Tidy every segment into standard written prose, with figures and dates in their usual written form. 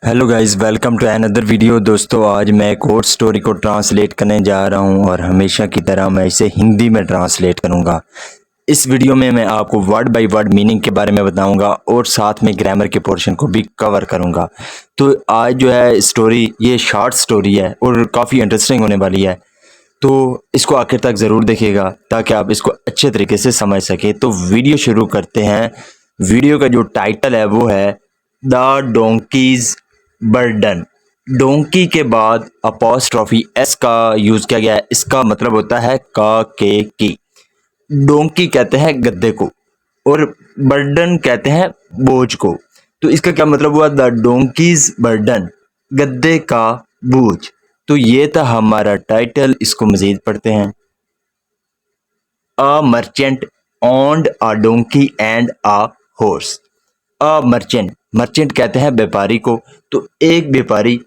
Hello guys, welcome to another video. दोस्तों, आज मैं एक और स्टोरी को ट्रांसलेट करने जा रहा हूं और हमेशा की तरह मैं इसे हिंदी में ट्रांसलेट करूंगा। इस वीडियो में मैं आपको वर्ड बाय वर्ड मीनिंग के बारे में बताऊंगा और साथ में ग्रामर के पोर्शन को भी कवर करूंगा। तो आज जो है स्टोरी, ये शॉर्ट स्टोरी है और काफ़ी इंटरेस्टिंग होने वाली है। तो इसको आखिर तक ज़रूर देखिएगा ताकि आप इसको अच्छे तरीके से समझ सकें। तो वीडियो शुरू करते हैं। वीडियो का जो टाइटल है वो है द डोंकीज बर्डन। डोंकी के बाद अपॉस्ट्रॉफी एस का यूज किया गया है। इसका मतलब होता है का के की। डोंकी कहते हैं गद्दे को और बर्डन कहते हैं बोझ को। तो इसका क्या मतलब हुआ? द डोंकीज बर्डन, गद्दे का बोझ। तो ये था हमारा टाइटल। इसको मजीद पढ़ते हैं। A merchant owned a donkey and a horse. A merchant, merchant कहते हैं व्यापारी को। तो एक व्यापारी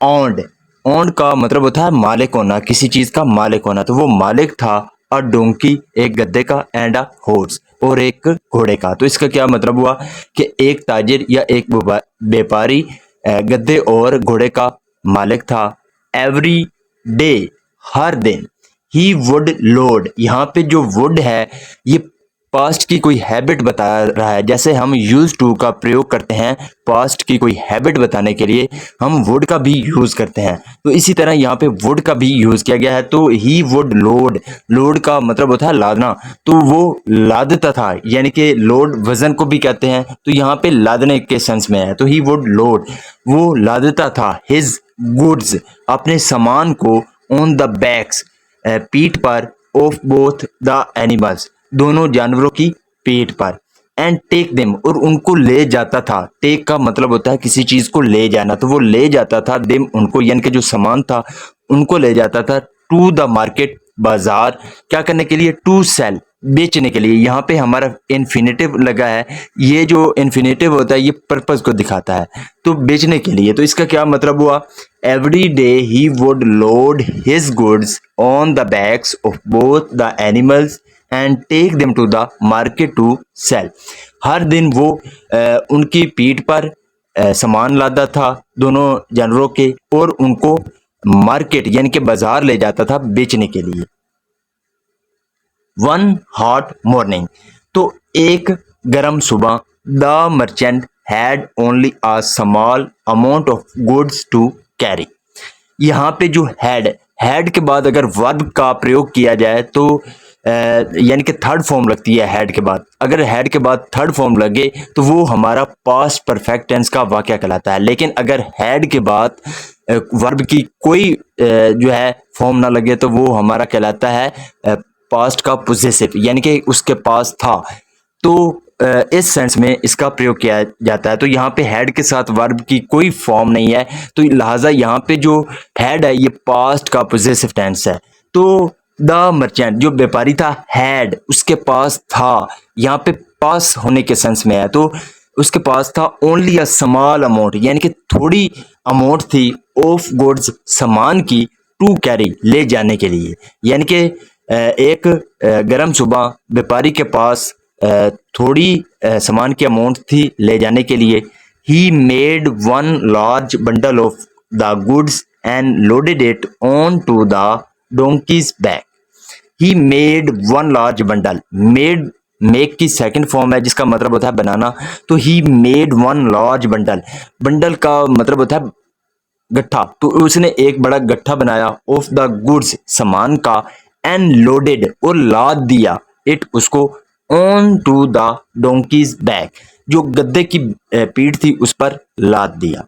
ओन्ड, ओन्ड का मतलब होता है मालिक होना, किसी चीज का मालिक होना। तो वो मालिक था अ डोंकी, एक गद्दे का, एंड अ हॉर्स, और एक घोड़े का। तो इसका क्या मतलब हुआ कि एक ताजिर या एक व्यापारी गद्दे और घोड़े का मालिक था। एवरी डे, हर दिन। ही वुड लोड, यहाँ पे जो वुड है ये पास्ट की कोई हैबिट बता रहा है। जैसे हम यूज टू का प्रयोग करते हैं पास्ट की कोई हैबिट बताने के लिए, हम वुड का भी यूज करते हैं। तो इसी तरह यहाँ पे वुड का भी यूज किया गया है। तो ही वुड लोड, लोड का मतलब होता है लादना। तो वो लादता था, यानी कि लोड वजन को भी कहते हैं। तो यहाँ पे लादने के सेंस में है। तो ही वुड लोड, वो लादता था हिज गुड्स, अपने सामान को, ऑन द बैक्स, पीठ पर, ऑफ बोथ द एनिमल्स, दोनों जानवरों की पीठ पर, एंड टेक देम, और उनको ले जाता था। टेक का मतलब होता है किसी चीज को ले जाना। तो वो ले जाता था देम, उनको, यानी कि जो सामान था उनको ले जाता था टू द मार्केट, बाजार। क्या करने के लिए? टू सेल, बेचने के लिए। यहाँ पे हमारा इन्फिनेटिव लगा है। ये जो इन्फिनेटिव होता है ये पर्पस को दिखाता है, तो बेचने के लिए। तो इसका क्या मतलब हुआ? Every day he would load his goods on the backs of both the animals and take them to the market to sell. हर दिन वो उनकी पीठ पर सामान लादा था दोनों जानवरों के, और उनको मार्केट यानी कि बाजार ले जाता था बेचने के लिए। वन हॉट मॉर्निंग, तो एक गर्म सुबह, the merchant had only a small amount of goods to carry. यहाँ पे जो हैड, हैड के बाद अगर वर्ब का प्रयोग किया जाए तो यानी कि थर्ड फॉर्म लगती है हैड के बाद। अगर हैड के बाद थर्ड फॉर्म लगे तो वो हमारा पास्ट परफेक्ट टेंस का वाक्य कहलाता है। लेकिन अगर हैड के बाद वर्ब की कोई जो है फॉर्म ना लगे तो वो हमारा कहलाता है पास्ट का पोजेसिव, यानी कि उसके पास था। तो इस सेंस में इसका प्रयोग किया जाता है। तो यहाँ पे हैड के साथ वर्ब की कोई फॉर्म नहीं है, तो लिहाजा यहाँ पे जो हैड है ये पास्ट का पोजेसिव टेंस है। तो द मर्चेंट, जो व्यापारी था, हैड, उसके पास था, यहाँ पे पास होने के सेंस में है। तो उसके पास था ओनली अ स्मॉल अमाउंट, यानी कि थोड़ी अमाउंट थी, ऑफ गुड्स, सामान की, टू कैरी, ले जाने के लिए। यानी कि एक गर्म सुबह व्यापारी के पास थोड़ी सामान की अमाउंट थी ले जाने के लिए। He made one large bundle of the goods and loaded it on to the donkey's back. He made one large bundle, made, make की सेकंड फॉर्म है जिसका मतलब होता है बनाना। तो he made one large bundle, bundle का मतलब होता है गट्ठा। तो उसने एक बड़ा गट्ठा बनाया, ऑफ द गुड्स, सामान का, एंड लोडेड, और लाद दिया, इट, उसको, on to the donkey's back, जो गद्दे की पीठ थी उस पर लाद दिया।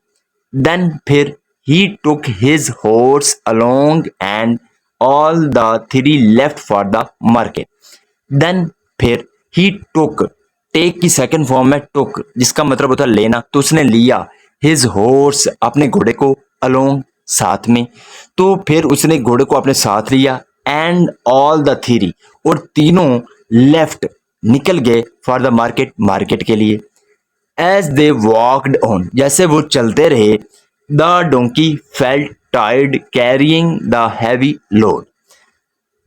देन, फिर, he took his horse along and all the three left for the market. Then, फिर, ही टुक, टेक की सेकंड फॉर्म है टुक, जिसका मतलब होता है लेना। तो उसने लिया, हिज हॉर्स, अपने घोड़े को, अलोंग, साथ में। तो फिर उसने घोड़े को अपने साथ लिया, एंड ऑल द थ्री, और तीनों लेफ्ट, निकल गए, फॉर द मार्केट, मार्केट के लिए। एज दे वॉकड ऑन, जैसे वो चलते रहे, the donkey felt tired carrying the heavy load.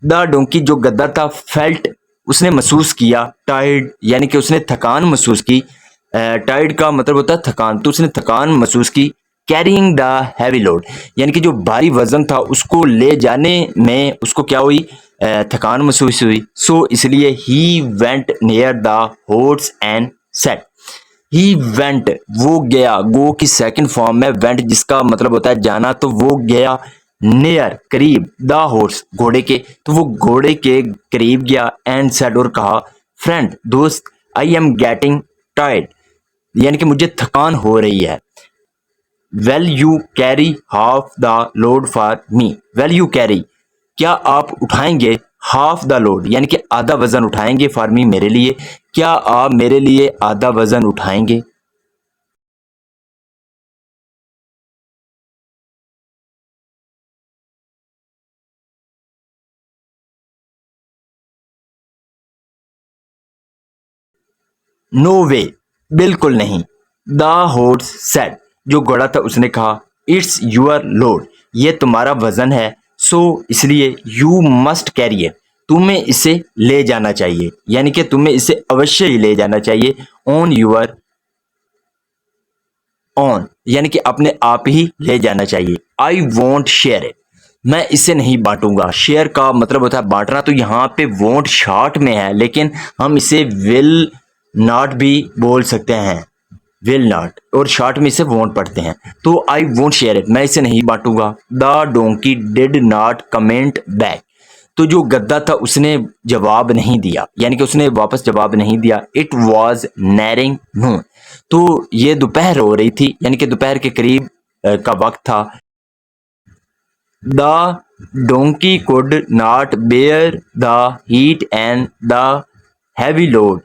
The donkey, जो गद्दा था, फेल्ट, उसने महसूस किया, टायर्ड, यानी कि उसने थकान महसूस की, टायर्ड का मतलब होता है थकान, तो उसने थकान महसूस की। कैरिंग द हैवी लोड, यानी कि जो भारी वजन था उसको ले जाने में उसको क्या हुई, थकान महसूस हुई। सो इसलिए he went near the horse and set. He went, वो गया, गो की सेकंड फॉर्म है वेंट, जिसका मतलब होता है जाना, तो वो गया नियर करीब, द हॉर्स घोड़े के, तो वो घोड़े के करीब गया, एंड सेड और कहा, फ्रेंड दोस्त, आई एम गेटिंग टायर्ड, यानी कि मुझे थकान हो रही है। Well you carry half the load for me, well you carry, क्या आप उठाएंगे, हाफ द लोड यानी कि आधा वजन उठाएंगे, फॉर मी मेरे लिए, क्या आप मेरे लिए आधा वजन उठाएंगे। नो वे, बिल्कुल नहीं। द हॉर्स सेड, जो घोड़ा था उसने कहा, इट्स यूर लोड, ये तुम्हारा वजन है, सो इसलिए यू मस्ट कैरी इट, तुम्हें इसे ले जाना चाहिए, यानी कि तुम्हें इसे अवश्य ही ले जाना चाहिए, ऑन यूर ऑन, यानी कि अपने आप ही ले जाना चाहिए। आई वॉन्ट शेयर इट, मैं इसे नहीं बांटूंगा। शेयर का मतलब होता है बांटना, तो यहाँ पे वॉन्ट शॉर्ट में है, लेकिन हम इसे विल नॉट भी बोल सकते हैं, विल नॉट, और शॉर्ट में इसे वॉन्ट पढ़ते हैं। तो आई वोंट शेयर इट, मैं इसे नहीं बांटूंगा। The donkey did not comment back, तो जो गद्दा था उसने जवाब नहीं दिया, यानी कि उसने वापस जवाब नहीं दिया। इट वॉज नैरिंग नून, तो ये दोपहर हो रही थी, यानी कि दोपहर के करीब का वक्त था। The donkey could not bear the heat and the heavy load,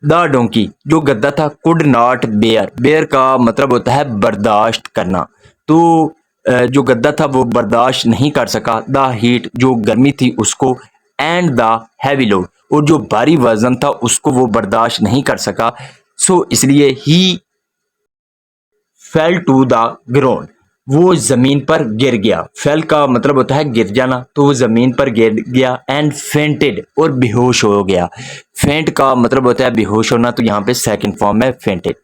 the donkey, जो गद्दा था, कुड नॉट बेयर, बेयर का मतलब होता है बर्दाश्त करना, तो जो गद्दा था वो बर्दाश्त नहीं कर सका, द हीट, जो गर्मी थी उसको, एंड द हैवी लोड, और जो भारी वजन था उसको वो बर्दाश्त नहीं कर सका। सो इसलिए ही फेल टू द ग्राउंड, वो जमीन पर गिर गया। फेल का मतलब होता है गिर जाना, तो वो जमीन पर गिर गया। एंड फेंटेड, और बेहोश हो गया। फेंट का मतलब होता है बेहोश होना, तो यहाँ पे सेकंड फॉर्म है फेंटेड।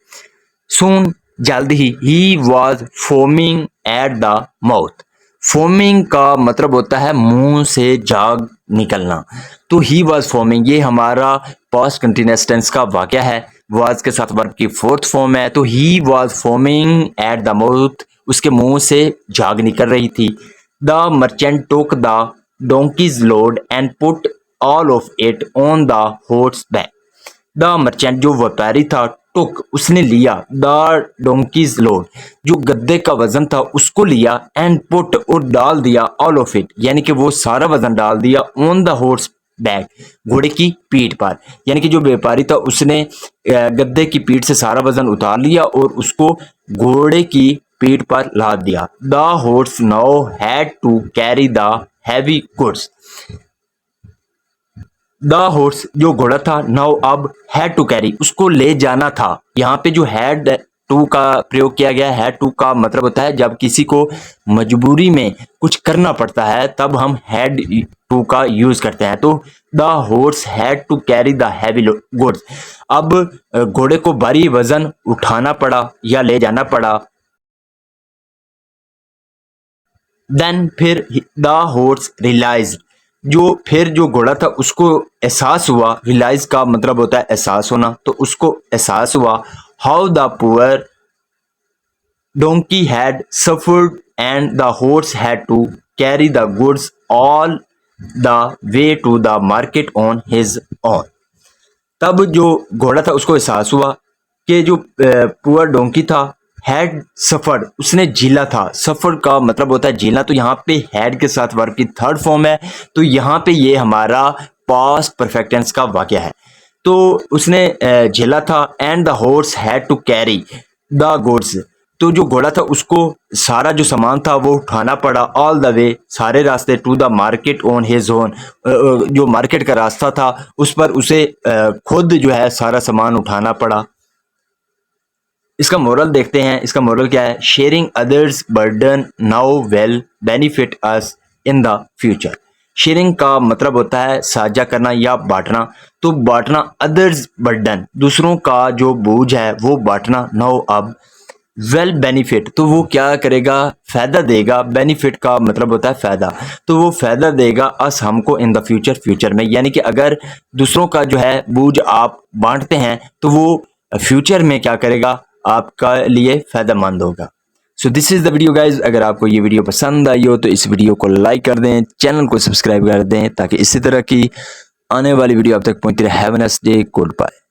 सून, जल्द ही was foaming at the mouth, foaming का मतलब होता है मुंह से झाग निकलना, तो ही वॉज फोमिंग, ये हमारा पास्ट कंटिन्यूअस टेंस का वाक्य है, वॉज के साथ वर्ब की फोर्थ फॉर्म है, तो he was foaming at the mouth, उसके मुंह से झाग निकल रही थी। The merchant took the donkey's load and put all of it on the horse's back, the merchant, जो व्यापारी था, टुक, उसने लिया, द डोंकीज लोड, जो गद्दे का वजन था उसको लिया, एंड पुट, और डाल दिया, ऑल ऑफ इट, यानी कि वो सारा वजन डाल दिया, ऑन द हॉर्स बैक, घोड़े की पीठ पर, यानी कि जो व्यापारी था उसने गद्दे की पीठ से सारा वजन उतार लिया और उसको घोड़े की पीठ पर लाद दिया। The horse now had to carry the heavy goods, the horse, जो घोड़ा था, नाउ अब, हैड टू कैरी, उसको ले जाना था। यहाँ पे जो हैड टू का प्रयोग किया गया है, हैड टू का मतलब होता है जब किसी को मजबूरी में कुछ करना पड़ता है तब हम हैड टू का यूज करते हैं। तो the horse had to carry the heavy goods, अब घोड़े को भारी वजन उठाना पड़ा या ले जाना पड़ा। देन फिर द हॉर्स रियलाइज, जो फिर जो घोड़ा था उसको एहसास हुआ, रियलाइज का मतलब होता है एहसास होना, तो उसको एहसास हुआ, how the poor donkey had suffered and the horse had to carry the goods all the way to the market on his own. तब जो घोड़ा था उसको एहसास हुआ कि जो पुअर डोंकी था, हैड सफर, उसने झीला था। सफर का मतलब होता है झीलना, तो यहाँ पे हैड के साथ वर्ब की थर्ड फॉर्म है, तो यहाँ पे ये हमारा पास्ट परफेक्ट टेंस का वाक्य है। तो उसने झेला था, and the horse had to carry the goods, तो जो घोड़ा था उसको सारा जो सामान था वो उठाना पड़ा, ऑल द वे, सारे रास्ते, to the market on his own, जो मार्केट का रास्ता था उस पर उसे खुद जो है सारा सामान उठाना पड़ा। इसका मोरल देखते हैं, इसका मोरल क्या है, sharing others burden now well benefit us in the future, sharing का मतलब होता है साझा करना या बांटना। तो बांटना अदर्स बर्डन, दूसरों का जो बोझ है वो बांटना। नाउ अब वेल बेनिफिट, तो वो क्या करेगा, फ़ायदा देगा। बेनिफिट का मतलब होता है फ़ायदा, तो वो फ़ायदा देगा अस हमको इन द फ्यूचर में। यानी कि अगर दूसरों का जो है बोझ आप बांटते हैं तो वो फ्यूचर में क्या करेगा, आपका लिए फ़ायदेमंद होगा। So this is the video guys. अगर आपको ये वीडियो पसंद आई हो तो इस वीडियो को लाइक कर दें, चैनल को सब्सक्राइब कर दें ताकि इसी तरह की आने वाली वीडियो आप तक पहुंचती रहे। Have a nice day, good bye.